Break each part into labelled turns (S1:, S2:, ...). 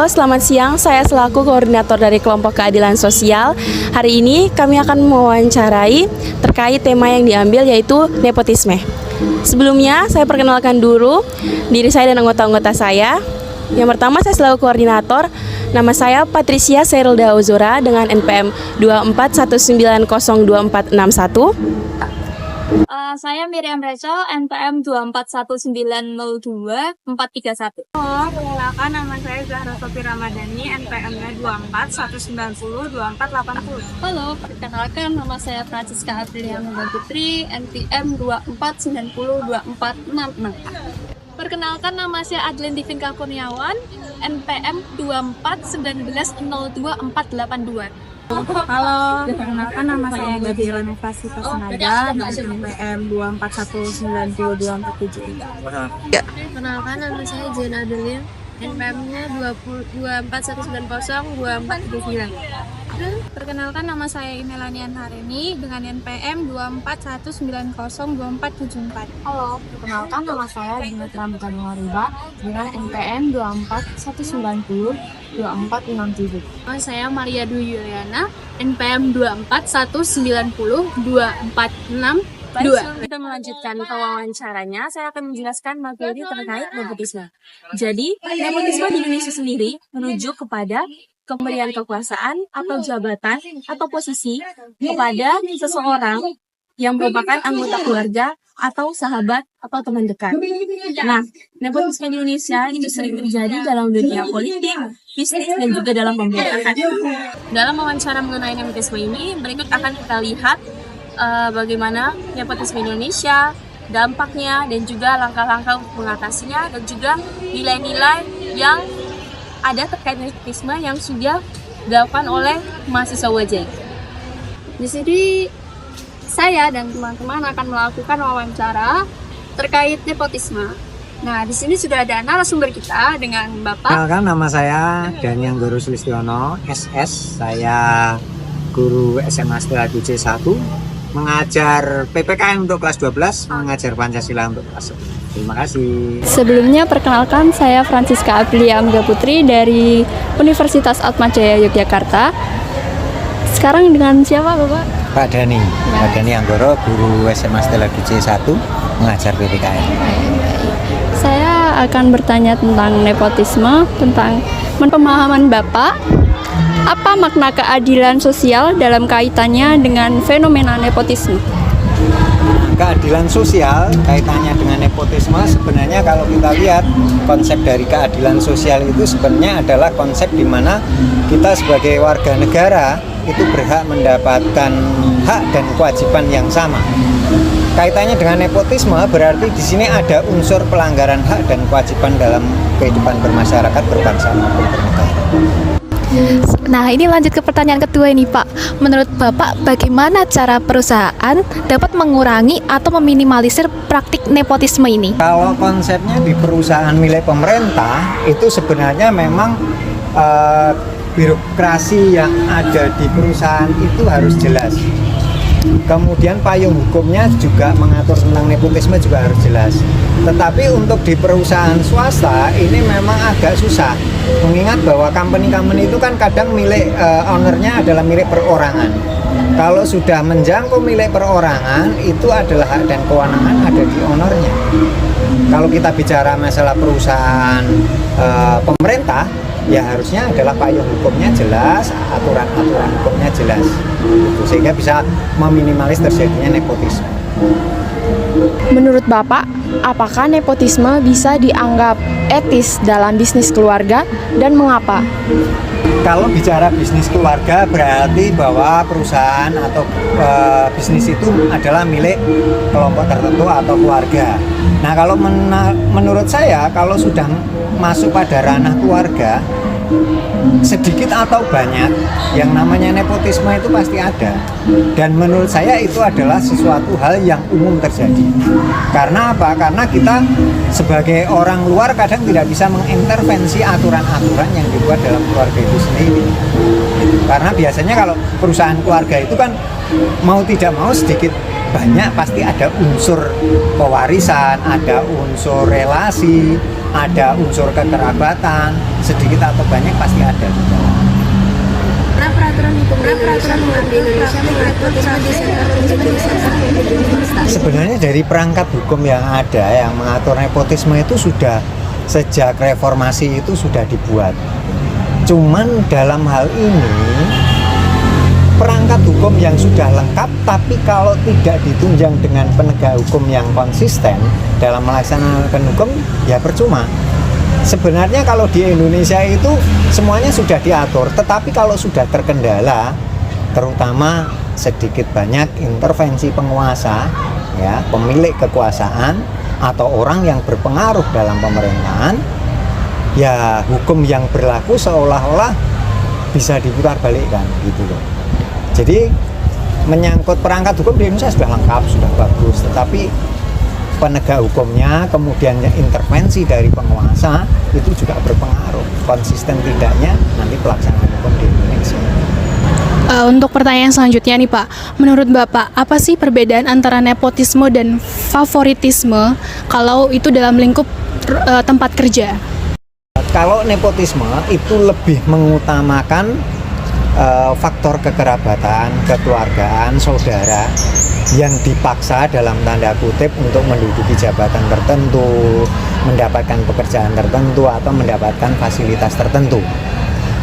S1: Halo, selamat siang. Saya selaku koordinator dari kelompok keadilan sosial. Hari ini kami akan mewawancarai terkait tema yang diambil, yaitu nepotisme. Sebelumnya, saya perkenalkan dulu diri saya dan anggota-anggota saya. Yang pertama, saya selaku koordinator. Nama saya Patricia Serilda Ozora dengan NPM 24190241.
S2: Saya Miriam Rachel, NPM 241902-431.
S3: Halo, perkenalkan nama saya Zahra Sofi Ramadhani, NPM-nya 241902-480.
S2: Halo, perkenalkan nama saya Francisca Aprilia Mega Putri, NPM 24902466.
S4: Perkenalkan nama saya Adlin Divinka Kurniawan, NPM 241902-482.
S3: Halo, perkenalkan nama saya Gabriela Nevasi Pasenaga, NPM 241902-473.
S4: Perkenalkan nama saya Jena Adeline, NPM-nya 241902-439.
S3: Perkenalkan nama saya Imelanian Harini dengan NPM 241902-474.
S5: Halo, perkenalkan nama saya Dimitra Bukanwariba dengan NPM 241902-467.
S4: Nama saya Maria Dwi Yuliana, NPM 241902-462.
S1: Baik, kita melanjutkan wawancaranya. Saya akan menjelaskan materi terkait nepotisme. Jadi, nepotisme di Indonesia sendiri menuju kepada pemberian kekuasaan atau jabatan atau posisi kepada seseorang yang merupakan anggota keluarga atau sahabat atau teman dekat. Nah, nepotisme di Indonesia itu sering terjadi dalam dunia politik, bisnis, dan juga dalam pemerintahan. Dalam wawancara mengenai nepotisme ini, berikut akan kita lihat bagaimana nepotisme Indonesia, dampaknya, dan juga langkah-langkah untuk mengatasinya, dan juga nilai-nilai yang ada terkait nepotisme yang sudah dilakukan oleh mahasiswa UAJ.
S2: Di sini saya dan teman-teman akan melakukan wawancara terkait nepotisme. Nah, di sini sudah ada narasumber kita dengan Bapak.
S6: Perkenalkan, nama saya Daniel Guru Sulistiono, SS. Saya guru SMA Stella DC 1, mengajar PPKN untuk kelas 12, mengajar Pancasila untuk kelas 11. Terima kasih.
S5: Sebelumnya perkenalkan saya Francisca Aprilia Mega Putri dari Universitas Atmajaya Yogyakarta. Sekarang dengan siapa Bapak?
S6: Pak Dani, Pak Dani Anggoro, guru SMA Stella DC 1, mengajar PPKN.
S5: Saya akan bertanya tentang nepotisme, tentang pemahaman Bapak. Apa makna keadilan sosial dalam kaitannya dengan fenomena nepotisme?
S6: Keadilan sosial kaitannya dengan nepotisme, sebenarnya kalau kita lihat konsep dari keadilan sosial itu sebenarnya adalah konsep di mana kita sebagai warga negara itu berhak mendapatkan hak dan kewajiban yang sama. Kaitannya dengan nepotisme berarti di sini ada unsur pelanggaran hak dan kewajiban dalam kehidupan bermasyarakat, berbangsa maupun bernegara.
S7: Nah, ini lanjut ke pertanyaan kedua ini, Pak. Menurut Bapak, bagaimana cara perusahaan dapat mengurangi atau meminimalisir praktik nepotisme ini?
S6: Kalau konsepnya di perusahaan milik pemerintah, itu sebenarnya memang birokrasi yang ada di perusahaan itu harus jelas. Kemudian payung hukumnya juga mengatur tentang nepotisme juga harus jelas. Tetapi untuk di perusahaan swasta ini memang agak susah, mengingat bahwa company-company itu kan kadang milik ownernya adalah milik perorangan. Kalau sudah menjangkau milik perorangan, itu adalah hak dan kewenangan ada di ownernya. Kalau kita bicara masalah perusahaan pemerintah, ya harusnya adalah payung hukumnya jelas, aturan-aturan hukumnya jelas, gitu, sehingga bisa meminimalis terjadinya nepotisme.
S5: Menurut Bapak, apakah nepotisme bisa dianggap etis dalam bisnis keluarga dan mengapa?
S6: Kalau bicara bisnis keluarga berarti bahwa perusahaan atau bisnis itu adalah milik kelompok tertentu atau keluarga. Nah, kalau menurut saya kalau sudah masuk pada ranah keluarga, sedikit atau banyak yang namanya nepotisme itu pasti ada, dan menurut saya itu adalah sesuatu hal yang umum terjadi. Karena apa? Karena kita sebagai orang luar kadang tidak bisa mengintervensi aturan-aturan yang dibuat dalam keluarga itu sendiri. Karena biasanya kalau perusahaan keluarga itu kan mau tidak mau sedikit banyak pasti ada unsur pewarisan, ada unsur relasi, ada unsur kekerabatan, sedikit atau banyak pasti ada di dalam.
S2: Peraturan hukum di Indonesia mengatur
S6: Sebenarnya dari perangkat hukum yang ada yang mengatur nepotisme itu sudah sejak reformasi itu sudah dibuat. Cuman dalam hal ini perangkat hukum yang sudah lengkap, tapi kalau tidak ditunjang dengan penegak hukum yang konsisten dalam melaksanakan hukum, ya percuma. Sebenarnya kalau di Indonesia itu semuanya sudah diatur, tetapi kalau sudah terkendala, terutama sedikit banyak intervensi penguasa, ya, pemilik kekuasaan atau orang yang berpengaruh dalam pemerintahan, ya hukum yang berlaku seolah-olah bisa diputarbalikkan gitu loh. Jadi menyangkut perangkat hukum di Indonesia sudah lengkap, sudah bagus, tetapi penegak hukumnya, kemudian intervensi dari penguasa itu juga berpengaruh. Konsisten tidaknya nanti pelaksanaan hukum di Indonesia.
S7: Untuk pertanyaan selanjutnya nih Pak, menurut Bapak apa sih perbedaan antara nepotisme dan favoritisme kalau itu dalam lingkup tempat kerja?
S6: Kalau nepotisme itu lebih mengutamakan faktor kekerabatan, kekeluargaan, saudara yang dipaksa dalam tanda kutip untuk menduduki jabatan tertentu, mendapatkan pekerjaan tertentu atau mendapatkan fasilitas tertentu.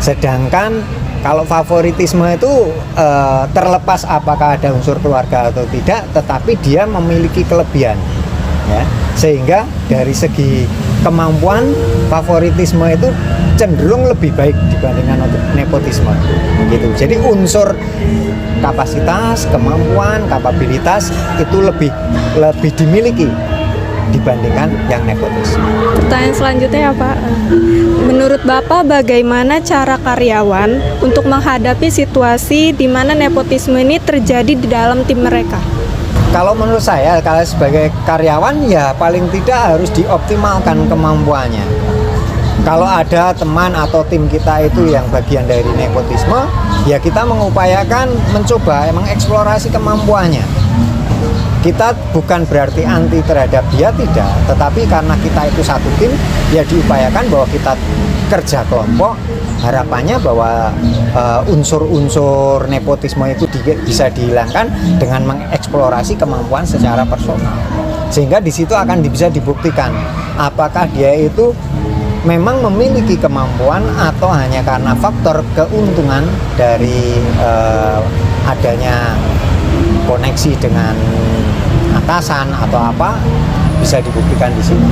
S6: Sedangkan kalau favoritisme itu terlepas apakah ada unsur keluarga atau tidak, tetapi dia memiliki kelebihan, ya, sehingga dari segi kemampuan favoritisme itu cenderung lebih baik dibandingkan nepotisme gitu. Jadi unsur kapasitas, kemampuan, kapabilitas itu lebih dimiliki dibandingkan yang nepotisme.
S3: Pertanyaan selanjutnya ya Pak, menurut Bapak bagaimana cara karyawan untuk menghadapi situasi di mana nepotisme ini terjadi di dalam tim mereka?
S6: Kalau menurut saya, kalau sebagai karyawan ya paling tidak harus dioptimalkan kemampuannya. Kalau ada teman atau tim kita itu yang bagian dari nepotisme, ya kita mengupayakan mencoba mengeksplorasi kemampuannya. Kita bukan berarti anti terhadap dia, tidak, tetapi karena kita itu satu tim, ya diupayakan bahwa kita kerja kelompok, harapannya bahwa unsur-unsur nepotisme itu bisa dihilangkan dengan mengeksplorasi kemampuan secara personal, sehingga di situ akan bisa dibuktikan apakah dia itu memang memiliki kemampuan atau hanya karena faktor keuntungan dari adanya koneksi dengan atasan atau apa, bisa dibuktikan di sini.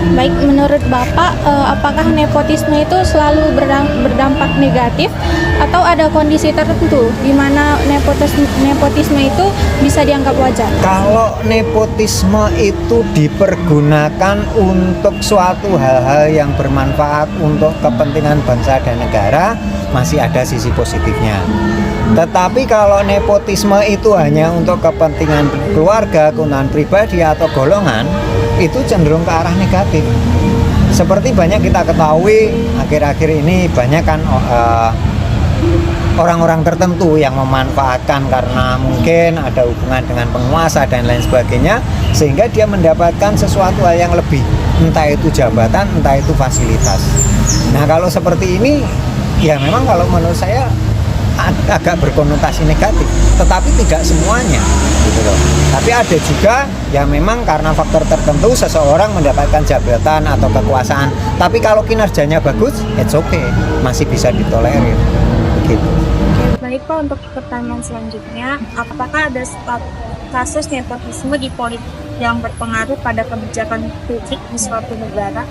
S7: Baik, menurut Bapak, apakah nepotisme itu selalu berdampak negatif atau ada kondisi tertentu di mana nepotisme itu bisa dianggap wajar?
S6: Kalau nepotisme itu dipergunakan untuk suatu hal-hal yang bermanfaat untuk kepentingan bangsa dan negara, masih ada sisi positifnya. Tetapi kalau nepotisme itu hanya untuk kepentingan keluarga, keuntungan pribadi atau golongan, itu cenderung ke arah negatif. Seperti banyak kita ketahui akhir-akhir ini banyak kan orang-orang tertentu yang memanfaatkan karena mungkin ada hubungan dengan penguasa dan lain sebagainya, sehingga dia mendapatkan sesuatu hal yang lebih, entah itu jabatan, entah itu fasilitas. Nah kalau seperti ini, ya memang kalau menurut saya agak berkonotasi negatif, tetapi tidak semuanya gitu loh. Tapi ada juga yang memang karena faktor tertentu seseorang mendapatkan jabatan atau kekuasaan, tapi kalau kinerjanya bagus, it's okay, masih bisa ditolerir gitu.
S3: Baik Pak, untuk pertanyaan selanjutnya, apakah ada kasus nepotisme di politik yang berpengaruh pada kebijakan publik di suatu negara?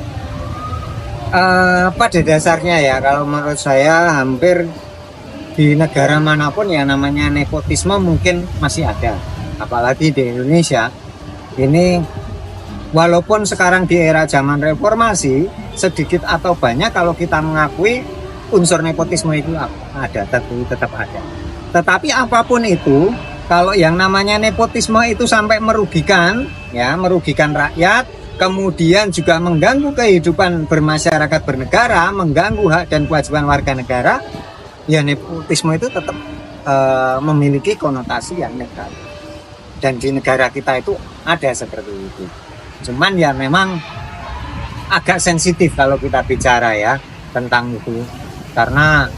S6: Pada dasarnya ya, kalau menurut saya hampir di negara manapun ya namanya nepotisme mungkin masih ada, apalagi di Indonesia ini. Walaupun sekarang di era zaman reformasi, sedikit atau banyak kalau kita mengakui unsur nepotisme itu ada, tetap ada. Tetapi apapun itu, kalau yang namanya nepotisme itu sampai merugikan rakyat, kemudian juga mengganggu kehidupan bermasyarakat bernegara, mengganggu hak dan kewajiban warga negara, ya nepotisme itu tetap memiliki konotasi yang negatif. Dan di negara kita itu ada seperti itu. Cuman ya memang agak sensitif kalau kita bicara ya tentang itu, karena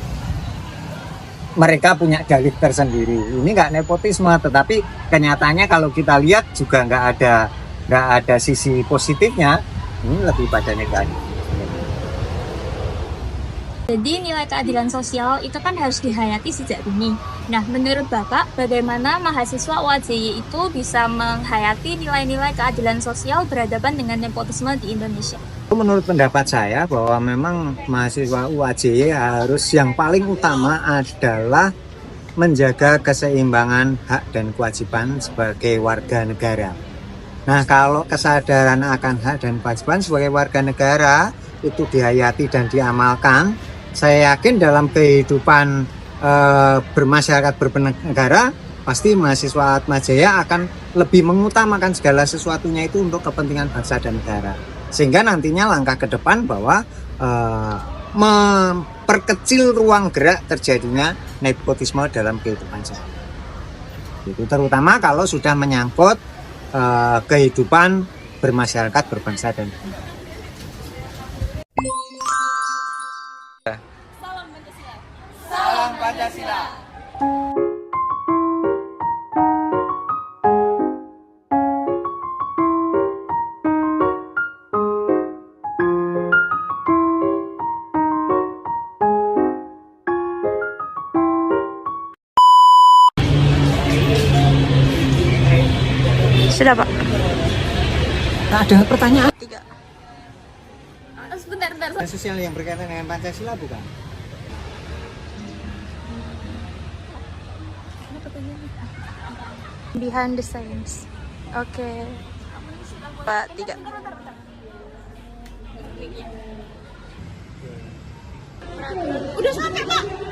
S6: mereka punya dalih tersendiri. Ini nggak nepotisme, tetapi kenyataannya kalau kita lihat juga nggak ada sisi positifnya. Ini lebih pada negatif.
S8: Jadi nilai keadilan sosial itu kan harus dihayati sejak dini. Nah, menurut Bapak, bagaimana mahasiswa UAJY itu bisa menghayati nilai-nilai keadilan sosial berhadapan dengan nepotisme di Indonesia?
S6: Menurut pendapat saya bahwa memang mahasiswa UAJY harus yang paling utama adalah menjaga keseimbangan hak dan kewajiban sebagai warga negara. Nah, kalau kesadaran akan hak dan kewajiban sebagai warga negara itu dihayati dan diamalkan, saya yakin dalam kehidupan bermasyarakat bernegara pasti mahasiswa Atmajaya akan lebih mengutamakan segala sesuatunya itu untuk kepentingan bangsa dan negara, sehingga nantinya langkah ke depan bahwa memperkecil ruang gerak terjadinya nepotisme dalam kehidupan sehari. Itu terutama kalau sudah menyangkut kehidupan bermasyarakat berbangsa dan negara.
S3: Sudah, Pak.
S6: Ada pertanyaan?
S8: Sebentar.
S6: Sosial yang berkaitan dengan Pancasila bukan?
S3: Behind the scenes. Oke. Pak, 3.
S8: Udah sampai, Pak.